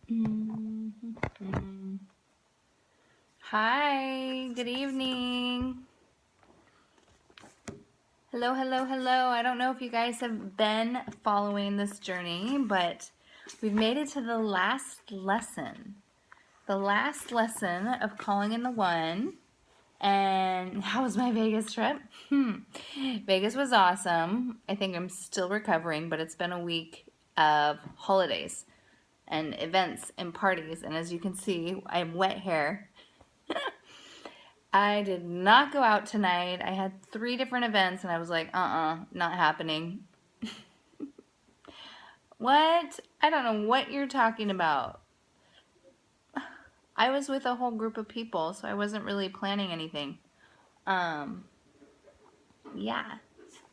Mhm. Hi, good evening. Hello, hello, hello. I don't know if you guys have been following this journey, but we've made it to the last lesson. The last lesson of calling in the one. And how was my Vegas trip? Vegas was awesome. I think I'm still recovering, but it's been a week of holidays and events and parties. And as you can see, I have wet hair. I did not go out tonight. I had 3 different events and I was like, not happening. What? I don't know what you're talking about. I was with a whole group of people, so I wasn't really planning anything. Yeah.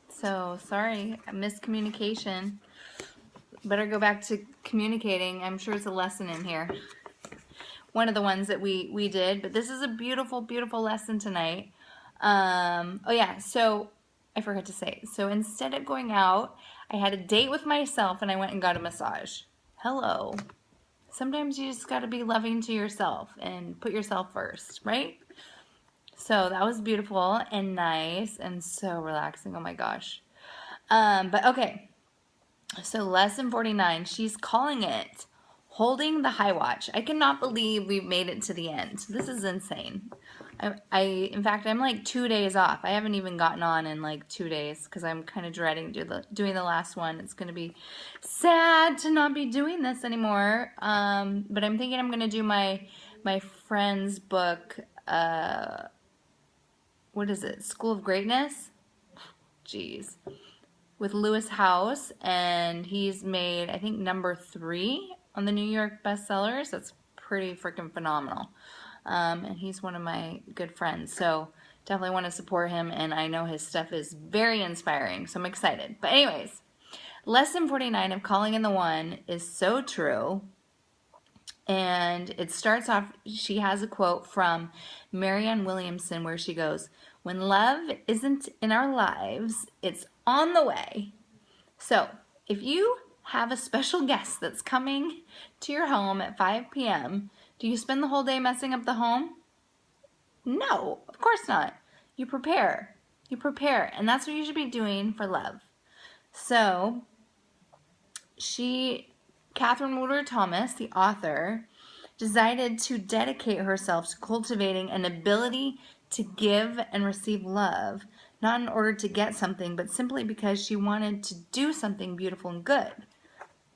So, sorry, miscommunication. Better go back to communicating. I'm sure it's a lesson in here. One of the ones that we did, but this is a beautiful, beautiful lesson tonight. Oh yeah, so I forgot to say. So instead of going out, I had a date with myself and I went and got a massage. Hello. Sometimes you just got to be loving to yourself and put yourself first, right? So that was beautiful and nice and so relaxing. Oh my gosh. But okay. So lesson 49, she's calling it holding the high watch. I cannot believe we've made it to the end. This is insane. In fact, I'm like 2 days off. I haven't even gotten on in like 2 days because I'm kind of dreading doing the last one. It's going to be sad to not be doing this anymore. But I'm thinking I'm going to do my friend's book, what is it? School of Greatness? Jeez. With Lewis House, and he's made, I think, number 3 on the New York bestsellers. That's pretty freaking phenomenal. And he's one of my good friends, so definitely want to support him, and I know his stuff is very inspiring, so I'm excited. But anyways, lesson 49 of calling in the one is so true. And it starts off, she has a quote from Marianne Williamson where she goes, "When love isn't in our lives, it's on the way." So if you have a special guest that's coming to your home at 5 p.m., do you spend the whole day messing up the home? No, of course not. You prepare. You prepare. And that's what you should be doing for love. So Catherine Woodward Thomas, the author, decided to dedicate herself to cultivating an ability to give and receive love, not in order to get something, but simply because she wanted to do something beautiful and good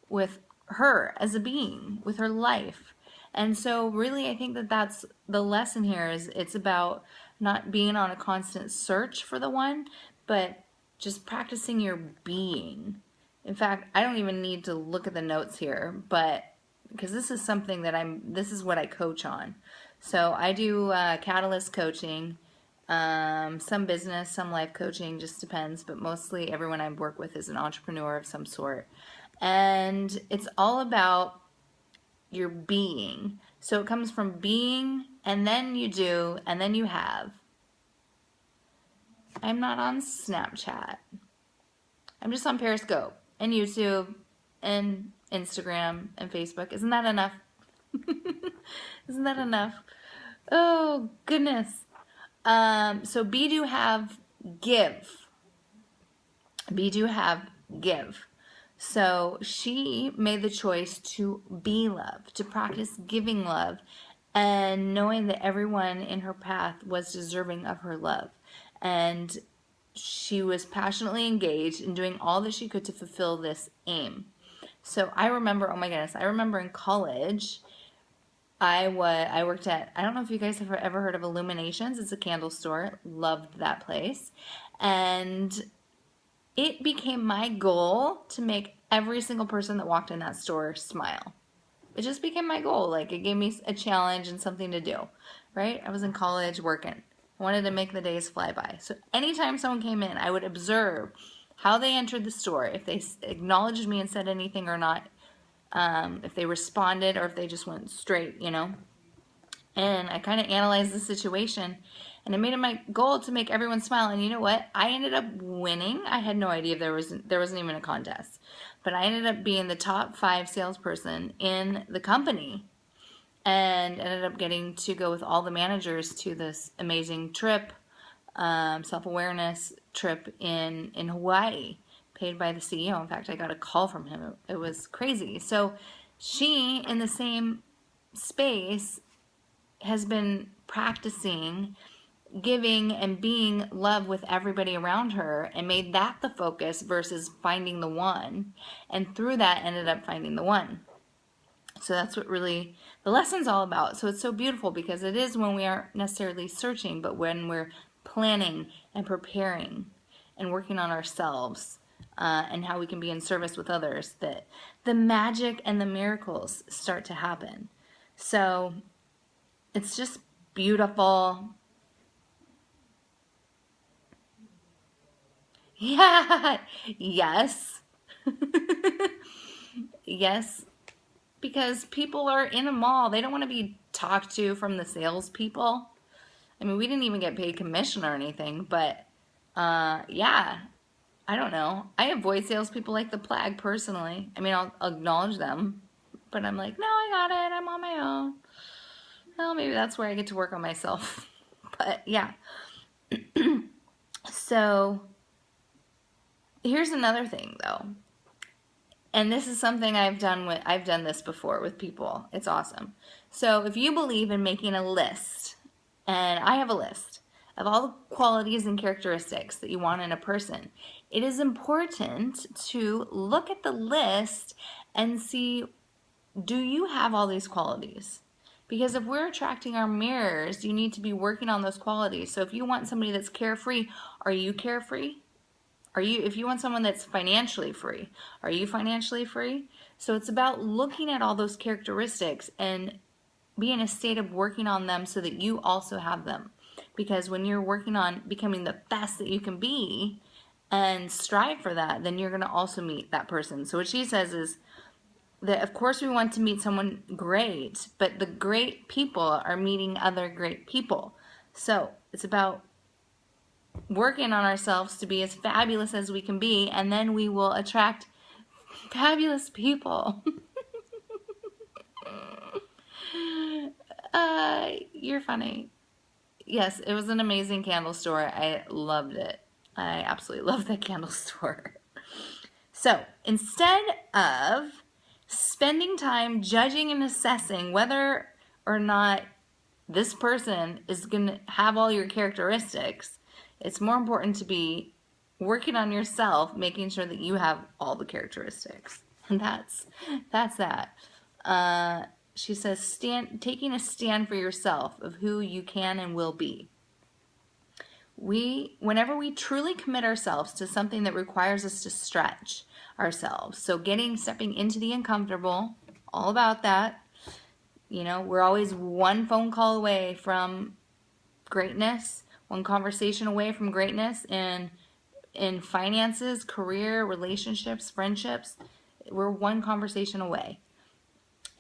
with her as a being, with her life. And so really I think that that's the lesson here, is it's about not being on a constant search for the one, but just practicing your being. In fact, I don't even need to look at the notes here, but because this is something that this is what I coach on. So I do catalyst coaching, some business, some life coaching, just depends, but mostly everyone I work with is an entrepreneur of some sort. And it's all about your being. So it comes from being, and then you do, and then you have. I'm not on Snapchat. I'm just on Periscope and YouTube and Instagram and Facebook. Isn't that enough? Isn't that enough? Oh, goodness. So be, do, have, give. Be, do, have, give. So she made the choice to be love, to practice giving love, and knowing that everyone in her path was deserving of her love. And she was passionately engaged in doing all that she could to fulfill this aim. So I remember, oh my goodness, I remember in college, I worked at, I don't know if you guys have ever heard of Illuminations. It's a candle store. Loved that place. And it became my goal to make every single person that walked in that store smile. It just became my goal. Like, it gave me a challenge and something to do, right? I was in college working. I wanted to make the days fly by. So anytime someone came in, I would observe how they entered the store, if they acknowledged me and said anything or not, if they responded or if they just went straight, you know. And I kind of analyzed the situation, and I made it my goal to make everyone smile. And you know what? I ended up winning. I had no idea there wasn't even a contest. but I ended up being the top 5 salesperson in the company, and ended up getting to go with all the managers to this amazing trip, self-awareness trip in Hawaii, paid by the CEO. In fact, I got a call from him. It was crazy. So she, in the same space, has been practicing giving and being love with everybody around her, and made that the focus versus finding the one, and through that ended up finding the one. So that's what really the lesson's all about. So it's so beautiful, because it is when we aren't necessarily searching, but when we're planning and preparing and working on ourselves, and how we can be in service with others, that the magic and the miracles start to happen. So it's just beautiful. Yeah, yes. Yes, because people are in a mall. They don't want to be talked to from the salespeople. I mean, we didn't even get paid commission or anything, but yeah, I don't know. I avoid salespeople like the plague personally. I mean, I'll acknowledge them, but I'm like, no, I got it. I'm on my own. Well, maybe that's where I get to work on myself. But yeah. So here's another thing, though. And this is something I've done this before with people. It's awesome. So if you believe in making a list, and I have a list of all the qualities and characteristics that you want in a person, it is important to look at the list and see, do you have all these qualities? Because if we're attracting our mirrors, you need to be working on those qualities. So if you want somebody that's carefree, are you carefree? If you want someone that's financially free, are you financially free? So it's about looking at all those characteristics and be in a state of working on them so that you also have them. Because when you're working on becoming the best that you can be and strive for that, then you're going to also meet that person. So what she says is that, of course, we want to meet someone great, but the great people are meeting other great people. So it's about working on ourselves to be as fabulous as we can be, and then we will attract fabulous people. You're funny. Yes, it was an amazing candle store. I loved it. I absolutely love that candle store. So instead of spending time judging and assessing whether or not this person is going to have all your characteristics, it's more important to be working on yourself, making sure that you have all the characteristics. And that's that. She says, taking a stand for yourself of who you can and will be. Whenever we truly commit ourselves to something that requires us to stretch ourselves, so stepping into the uncomfortable, all about that. You know, we're always one phone call away from greatness, one conversation away from greatness in finances, career, relationships, friendships. We're one conversation away.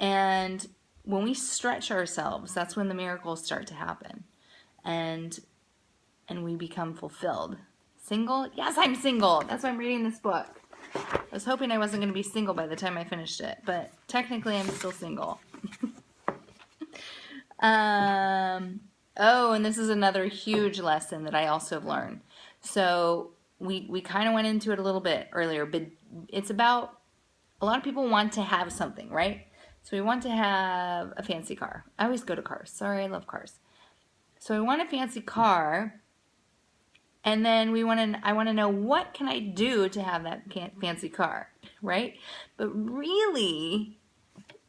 And when we stretch ourselves, that's when the miracles start to happen. And we become fulfilled. Single? Yes, I'm single. That's why I'm reading this book. I was hoping I wasn't going to be single by the time I finished it, but technically I'm still single. Oh, and this is another huge lesson that I also have learned. So we kind of went into it a little bit earlier, but it's about, a lot of people want to have something, right? So we want to have a fancy car. I always go to cars. Sorry, I love cars. So I want a fancy car, and then I want to know, what can I do to have that fancy car, right? But really,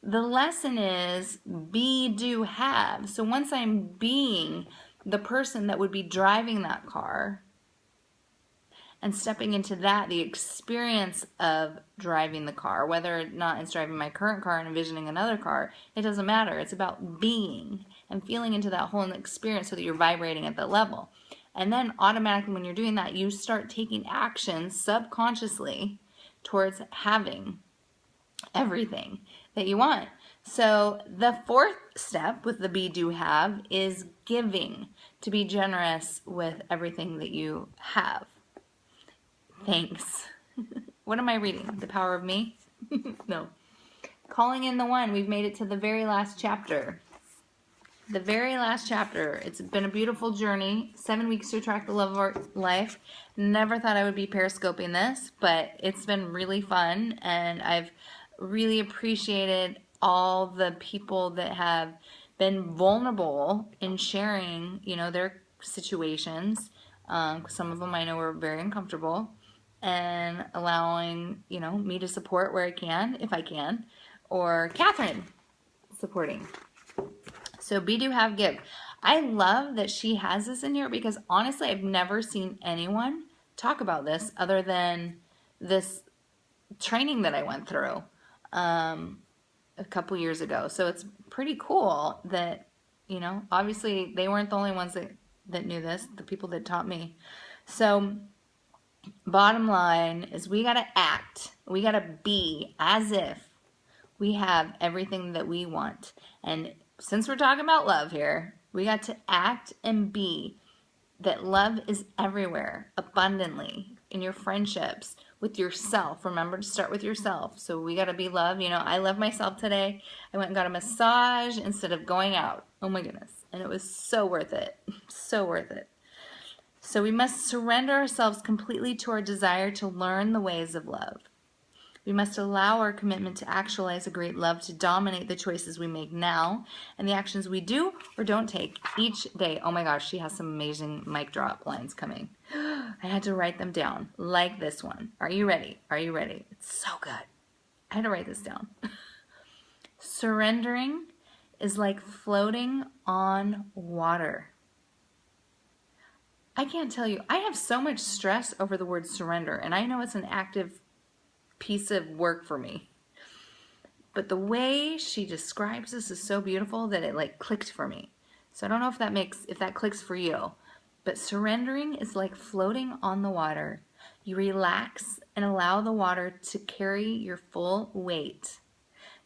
the lesson is be, do, have. So once I'm being the person that would be driving that car and stepping into that, the experience of driving the car, whether or not it's driving my current car and envisioning another car, it doesn't matter. It's about being and feeling into that whole experience so that you're vibrating at that level. And then automatically when you're doing that, you start taking action subconsciously towards having everything that you want. So the fourth step with the be, do, have is giving, to be generous with everything that you have. Thanks. What am I reading? The Power of Me? No. Calling in the One. We've made it to the very last chapter. The very last chapter. It's been a beautiful journey. 7 weeks to attract the love of our life. Never thought I would be periscoping this, but it's been really fun, and I've really appreciated all the people that have been vulnerable in sharing, you know, their situations. Some of them I know are very uncomfortable, and allowing, you know, me to support where I can, if I can, or Catherine supporting. So be, do, have, give. I love that she has this in here because honestly, I've never seen anyone talk about this other than this training that I went through a couple years ago. So it's pretty cool that, you know, obviously they weren't the only ones that knew this, the people that taught me. So bottom line is we got to act. We got to be as if we have everything that we want. And since we're talking about love here, we got to act and be that love is everywhere, abundantly, in your friendships, with yourself. Remember to start with yourself. So we got to be love. You know, I love myself today. I went and got a massage instead of going out. Oh my goodness. And it was so worth it. So worth it. So we must surrender ourselves completely to our desire to learn the ways of love. We must allow our commitment to actualize a great love to dominate the choices we make now and the actions we do or don't take each day. Oh my gosh, she has some amazing mic drop lines coming. I had to write them down, like this one. Are you ready? Are you ready? It's so good. I had to write this down. Surrendering is like floating on water. I can't tell you, I have so much stress over the word surrender, and I know it's an active piece of work for me. But the way she describes this is so beautiful that it like clicked for me. So I don't know if that clicks for you. But surrendering is like floating on the water. You relax and allow the water to carry your full weight,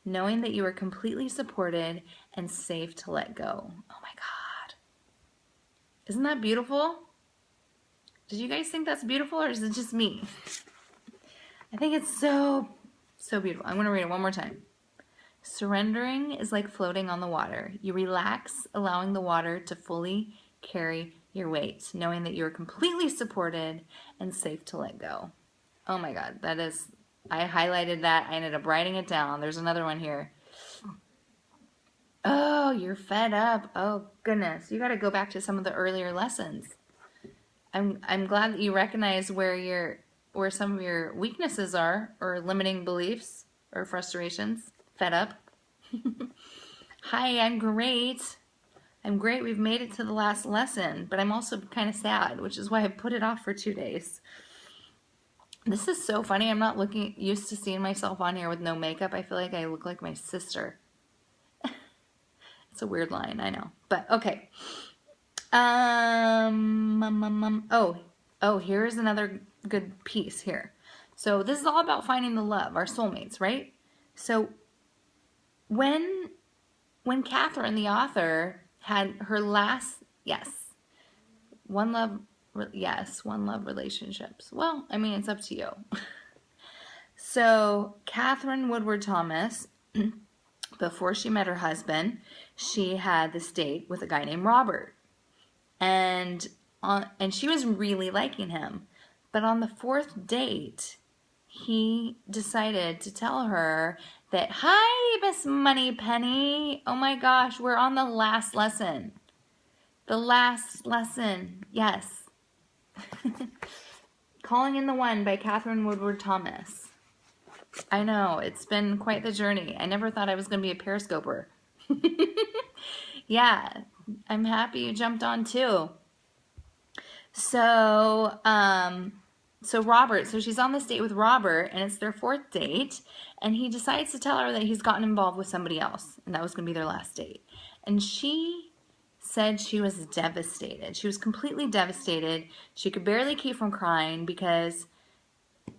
knowing that you are completely supported and safe to let go. Oh my God. Isn't that beautiful? Did you guys think that's beautiful, or is it just me? I think it's so, so beautiful. I'm going to read it one more time. Surrendering is like floating on the water. You relax, allowing the water to fully carry your weight, knowing that you're completely supported and safe to let go. Oh my God, that is, I highlighted that. I ended up writing it down. There's another one here. Oh, you're fed up. Oh goodness, you got to go back to some of the earlier lessons. I'm glad that you recognize where some of your weaknesses are, or limiting beliefs or frustrations. Fed up. Hi, I'm great. I'm great. We've made it to the last lesson, but I'm also kind of sad, which is why I put it off for 2 days. This is so funny. I'm not used to seeing myself on here with no makeup. I feel like I look like my sister. It's a weird line, I know. But okay. Oh, here's another good piece here. So this is all about finding the love, our soulmates, right? So when Catherine, the author, had her last, one love relationships. Well, I mean, it's up to you. So Catherine Woodward Thomas, before she met her husband, she had this date with a guy named Robert. And she was really liking him. But on the 4th date, he decided to tell her that, hi, Miss Moneypenny. Oh my gosh, we're on the last lesson. The last lesson, yes. Calling in the One by Catherine Woodward Thomas. I know, it's been quite the journey. I never thought I was going to be a periscoper. Yeah, I'm happy you jumped on too. So Robert, so she's on this date with Robert, and it's their 4th date, and he decides to tell her that he's gotten involved with somebody else, and that was going to be their last date. And she said she was devastated. She was completely devastated. She could barely keep from crying because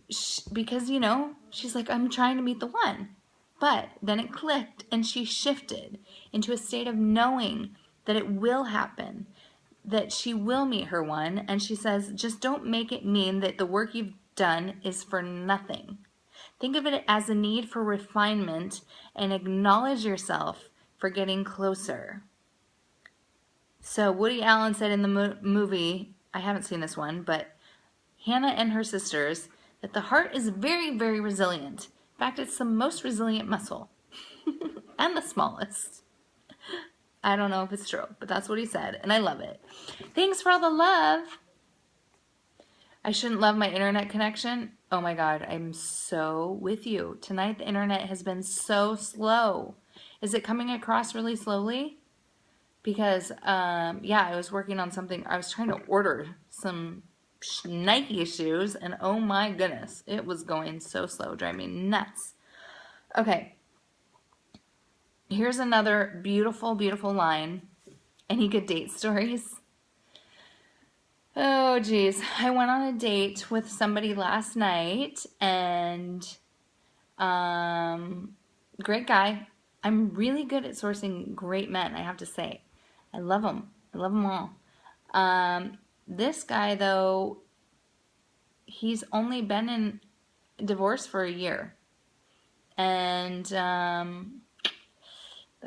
you know, she's like, I'm trying to meet the one. But then it clicked, and she shifted into a state of knowing that it will happen, that she will meet her one. And she says, just don't make it mean that the work you've done is for nothing. Think of it as a need for refinement and acknowledge yourself for getting closer. So Woody Allen said in the movie, I haven't seen this one, but Hannah and her sisters, that the heart is very, very resilient. In fact, it's the most resilient muscle and the smallest. I don't know if it's true, but that's what he said, and I love it. Thanks for all the love. I shouldn't love my internet connection. Oh my God, I'm so with you. Tonight the internet has been so slow. Is it coming across really slowly? Because, yeah, I was working on something. I was trying to order some Nike shoes, and oh my goodness, it was going so slow, driving me nuts. Okay, here's another beautiful, beautiful line. Any good date stories? Oh, geez. I went on a date with somebody last night, and great guy. I'm really good at sourcing great men, I have to say. I love them. I love them all. This guy, though, he's only been in divorce for a year. And that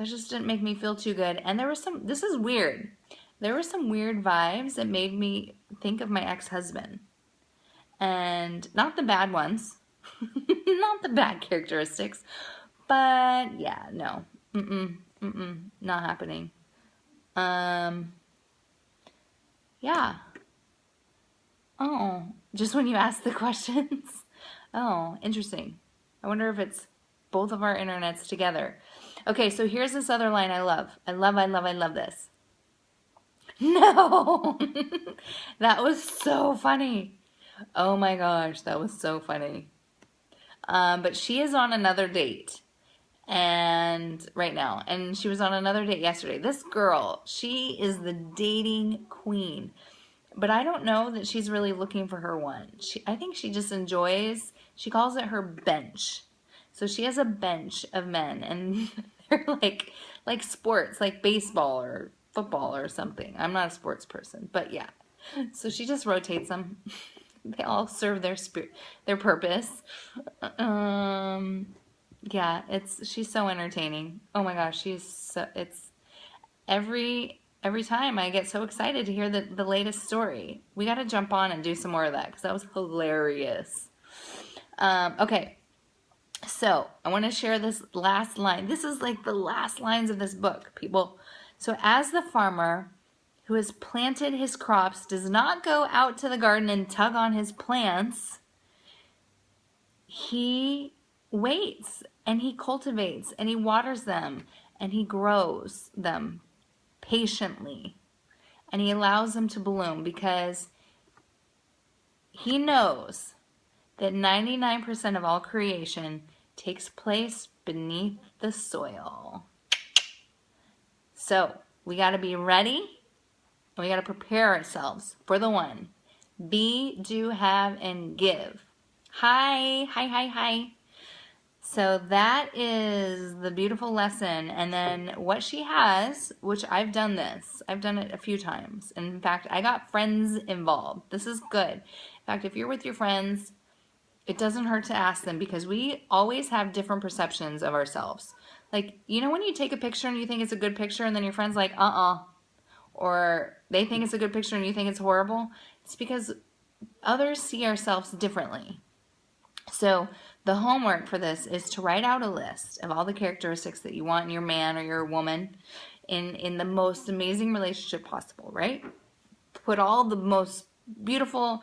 just didn't make me feel too good. And there was some, this is weird. There were some weird vibes that made me think of my ex-husband. And not the bad ones. Not the bad characteristics. But yeah, no. Not happening. Yeah. Oh, just when you ask the questions. Oh, interesting. I wonder if it's both of our internets together. Okay, so here's this other line I love. I love this. No! That was so funny. Oh my gosh, that was so funny. But she is on another date. And right now, and she was on another date yesterday. This girl, she is the dating queen, but I don't know that she's really looking for her one. I think she just enjoys, she calls it her bench. So she has a bench of men, and they're like sports, like baseball or football or something. I'm not a sports person, but yeah. So she just rotates them. They all serve their purpose. Yeah, she's so entertaining. Oh my gosh, it's every time I get so excited to hear the latest story. We got to jump on and do some more of that because that was hilarious. Okay, so I want to share this last line. This is like the last lines of this book, people. So as the farmer who has planted his crops does not go out to the garden and tug on his plants, he waits and he cultivates and he waters them and he grows them patiently and he allows them to bloom because he knows that 99% of all creation takes place beneath the soil. So we got to be ready and we got to prepare ourselves for the one. Be, do, have, and give. Hi. So that is the beautiful lesson. And then what she has, which I've done this. I've done it a few times. And in fact, I got friends involved. This is good. In fact, if you're with your friends, it doesn't hurt to ask them because we always have different perceptions of ourselves. Like, you know when you take a picture and you think it's a good picture and then your friend's like, or they think it's a good picture and you think it's horrible? It's because others see ourselves differently. So the homework for this is to write out a list of all the characteristics that you want in your man or your woman in the most amazing relationship possible, right? Put all the most beautiful,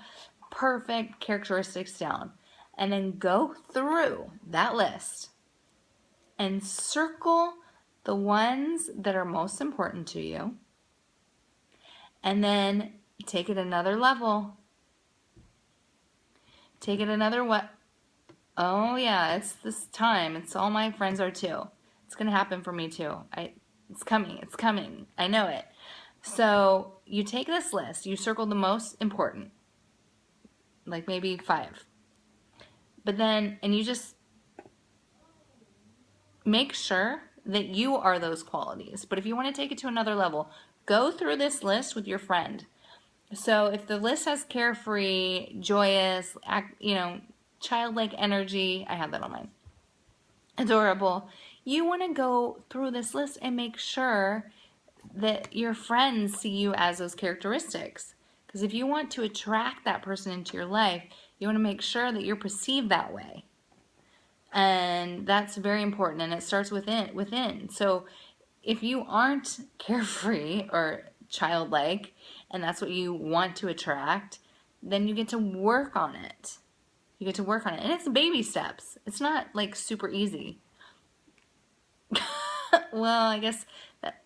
perfect characteristics down and then go through that list and circle the ones that are most important to you and then take it another level. Take it another what? Oh yeah, it's this time. It's all my friends are too. It's going to happen for me too. It's coming. I know it. So you take this list, you circle the most important, like maybe 5. But then, and you just make sure that you are those qualities. But if you want to take it to another level, go through this list with your friend. So if the list has carefree, joyous, childlike energy, I have that on mine, adorable, you want to go through this list and make sure that your friends see you as those characteristics. Because if you want to attract that person into your life, you want to make sure that you're perceived that way. And that's very important, and it starts within. So if you aren't carefree or childlike, and that's what you want to attract, then you get to work on it. You get to work on it. And it's baby steps. It's not like super easy. Well, I guess,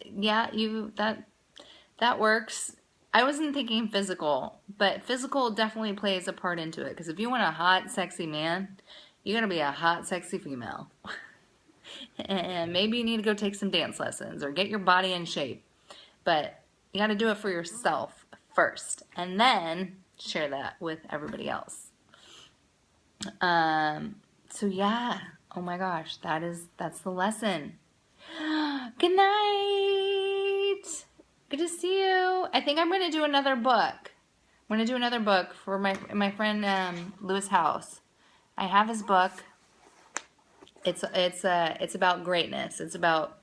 yeah, that works. I wasn't thinking physical, but physical definitely plays a part into it. Because if you want a hot, sexy man, you gotta be a hot, sexy female. And maybe you need to go take some dance lessons or get your body in shape. But you gotta do it for yourself first, and then share that with everybody else. So yeah, oh my gosh, that's the lesson. Good night. Good to see you. I think I'm gonna do another book. I'm gonna do another book for my friend Lewis House. I have his book. It's about greatness. It's about,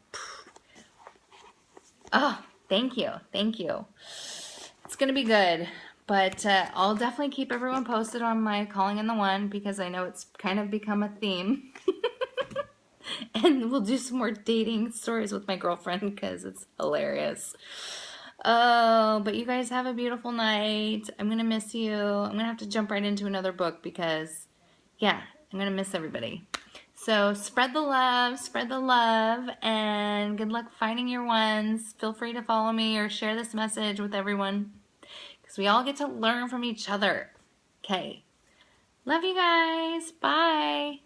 oh, thank you. It's gonna be good. But I'll definitely keep everyone posted on my Calling in the One, because I know it's kind of become a theme. And we'll do some more dating stories with my girlfriend because it's hilarious. Oh, but you guys have a beautiful night. I'm going to miss you. I'm going to have to jump right into another book because, yeah, I'm going to miss everybody. So spread the love, and good luck finding your ones. Feel free to follow me or share this message with everyone, because we all get to learn from each other. Okay. Love you guys. Bye.